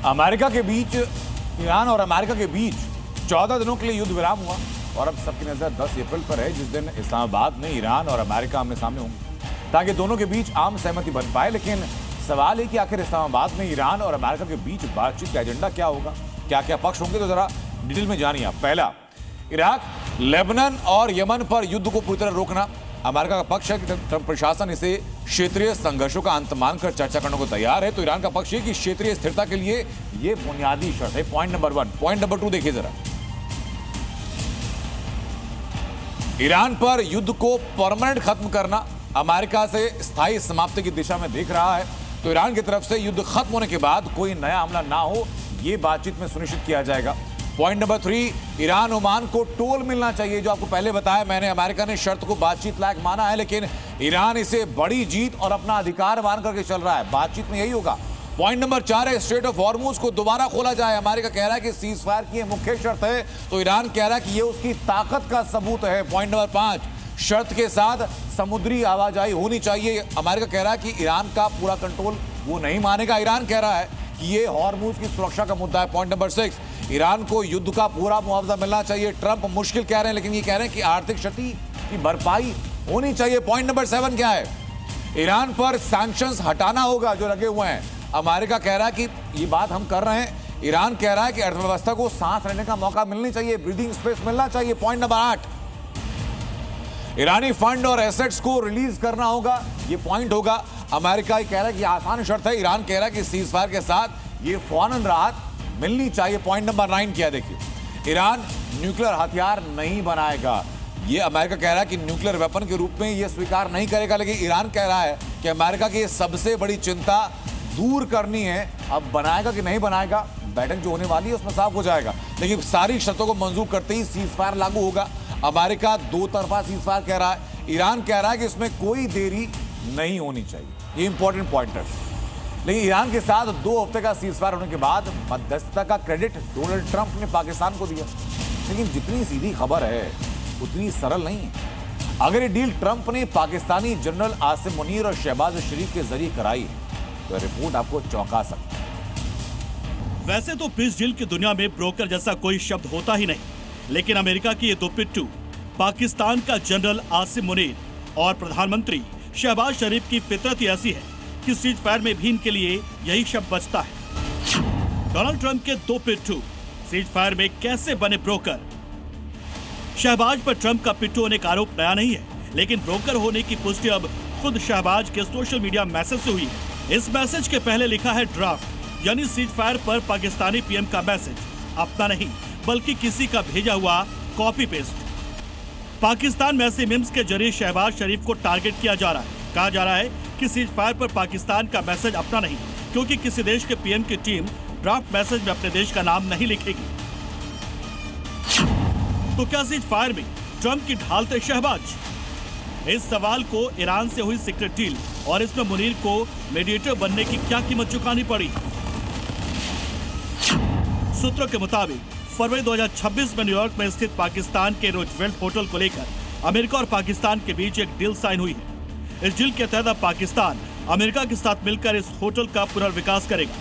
America के बीच, Iran और America के बीच 14 दिनों के लिए युद्ध विराम हुआ और अब सबकी नजर 10 अप्रैल पर है, जिस दिन इस्लामाबाद में ईरान और अमेरिका आमने सामने होंगे ताकि दोनों के बीच आम सहमति बन पाए। लेकिन सवाल है कि आखिर इस्लामाबाद में ईरान और अमेरिका के बीच बातचीत का एजेंडा क्या होगा, क्या क्या पक्ष होंगे, तो जरा डिटेल में जानिए आप। पहला, इराक, लेबनान और यमन पर युद्ध को पूरी तरह रोकना। अमेरिका का पक्ष है कि ट्रंप प्रशासन इसे क्षेत्रीय संघर्षों का अंत मानकर चर्चा करने को तैयार है, तो ईरान का पक्ष है कि क्षेत्रीय स्थिरता के लिए यह बुनियादी शर्त है। Point number 1। पॉइंट नंबर 2 देखिए जरा। ईरान पर युद्ध को परमानेंट खत्म करना अमेरिका से स्थायी समाप्ति की दिशा में देख रहा है, तो ईरान की तरफ से युद्ध खत्म होने के बाद कोई नया हमला ना हो, यह बातचीत में सुनिश्चित किया जाएगा। पॉइंट नंबर 3, ईरान ओमान को टोल मिलना चाहिए। जो आपको पहले बताया मैंने, अमेरिका ने शर्त को बातचीत लायक माना है, लेकिन ईरान इसे बड़ी जीत और अपना अधिकार मान करके चल रहा है। बातचीत में यही होगा। पॉइंट नंबर 4 है, स्ट्रेट ऑफ हॉर्मुज को दोबारा खोला जाए। अमेरिका कह रहा है कि सीज फायर की मुख्य शर्त है, तो ईरान कह रहा है कि यह उसकी ताकत का सबूत है। पॉइंट नंबर 5, शर्त के साथ समुद्री आवाजाही होनी चाहिए। अमेरिका कह रहा है कि ईरान का पूरा कंट्रोल वो नहीं मानेगा। ईरान कह रहा है कि ये हॉर्मुज की सुरक्षा का मुद्दा है। पॉइंट नंबर 6, ईरान को युद्ध का पूरा मुआवजा मिलना चाहिए। ट्रंप मुश्किल कह रहे हैं, लेकिन ये कह रहे हैं कि आर्थिक क्षति की भरपाई होनी चाहिए। पॉइंट नंबर 7 क्या है, ईरान पर सैंक्शंस हटाना होगा जो लगे हुए हैं। अमेरिका कह रहा है कि ये बात हम कर रहे हैं। ईरान कह रहा है कि अर्थव्यवस्था को सांस लेने का मौका मिलनी चाहिए, ब्रीदिंग स्पेस मिलना चाहिए। पॉइंट नंबर 8, ईरानी फंड और एसेट्स को रिलीज करना होगा, ये पॉइंट होगा। अमेरिका कह रहा है कि आसान शर्त है, ईरान कह रहा है कि सीज फायर के साथ ये फौरन राहत मिलनी चाहिए। पॉइंट नंबर 9 क्या देखिए, ईरान न्यूक्लियर हथियार नहीं बनाएगा। ये अमेरिका कह रहा है कि न्यूक्लियर वेपन के रूप में ये स्वीकार नहीं करेगा, लेकिन ईरान कह रहा है कि अमेरिका की सबसे बड़ी चिंता दूर करनी है। अब बनाएगा कि नहीं बनाएगा, बैठक जो होने वाली है उसमें साफ हो जाएगा, लेकिन सारी शर्तों को मंजूर करते ही सीज फायर लागू होगा। अमेरिका दो तरफा सीज फायर कह रहा है, ईरान कह रहा है कि इसमें कोई देरी नहीं होनी चाहिए। ये इंपॉर्टेंट पॉइंट है। लेकिन ईरान के साथ 2 हफ्ते का सीज फायर होने के बाद मध्यस्थता का क्रेडिट डोनाल्ड ट्रंप ने पाकिस्तान को दिया, लेकिन जितनी सीधी खबर है उतनी सरल नहीं है। अगर ये डील ट्रंप ने पाकिस्तानी जनरल आसिम मुनीर और शहबाज शरीफ के जरिए कराई तो रिपोर्ट आपको चौंका सकती है। वैसे तो पीस डील की दुनिया में ब्रोकर जैसा कोई शब्द होता ही नहीं, लेकिन अमेरिका की ये दो पिट्ठू, पाकिस्तान का जनरल आसिम मुनीर और प्रधानमंत्री शहबाज शरीफ की फितरत ही ऐसी है कि सीज फायर में भी इनके लिए यही शब्द बचता है। डोनाल्ड ट्रंप के दो पिट्ठू सीज फायर में कैसे बने ब्रोकर? शहबाज पर ट्रंप का पिट्ठू होने का आरोप नया नहीं है, लेकिन ब्रोकर होने की पुष्टि अब खुद शहबाज के सोशल मीडिया मैसेज से हुई है। इस मैसेज के पहले लिखा है ड्राफ्ट, यानी सीज फायर पर पाकिस्तानी पीएम का मैसेज, अपना नहीं बल्कि किसी का भेजा हुआ कॉपी पेस्ट। पाकिस्तान में ऐसे मीम्स के जरिए शहबाज शरीफ को टारगेट किया जा रहा है। कहा जा रहा है कि सीज फायर पर पाकिस्तान का मैसेज अपना नहीं, क्योंकि किसी देश के पीएम की टीम ड्राफ्ट मैसेज में अपने देश का नाम नहीं लिखेगी। तो क्या सीज फायर में ट्रंप की ढालते शहबाज? इस सवाल को ईरान से हुई सीक्रेट डील और इसमें मुनीर को मीडिएटर बनने की क्या कीमत चुकानी पड़ी? सूत्रों के मुताबिक फरवरी 2026 में न्यूयॉर्क में स्थित पाकिस्तान के रोजवेल्ट होटल को लेकर अमेरिका और पाकिस्तान के बीच एक डील साइन हुई है। इस डील के तहत पाकिस्तान अमेरिका के साथ मिलकर इस होटल का पुनर्विकास करेगा।